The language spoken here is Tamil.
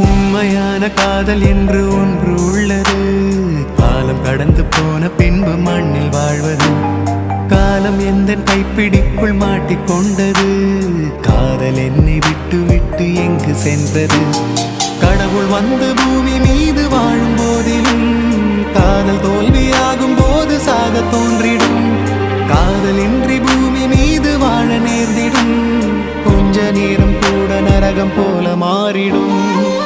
உண்மையான காதல் என்று ஒன்று உள்ளது. காலம் கடந்து போன பின்பு மண்ணில் வாழ்வது. காலம் எந்த கைப்பிடிக்குள் மாட்டிக்கொண்டது. காதல் என்னை விட்டு விட்டு எங்கு சென்றது? கடவுள் வந்து பூமி மீது வாழும் போதிலும் காதல் தோல்வியாகும் போது சாக தோன்றிடும். காதல் இன்றி பூமி மீது வாழ நேர்ந்திடும். கொஞ்ச நேரம் கூட நரகம் போல மாறிடும்.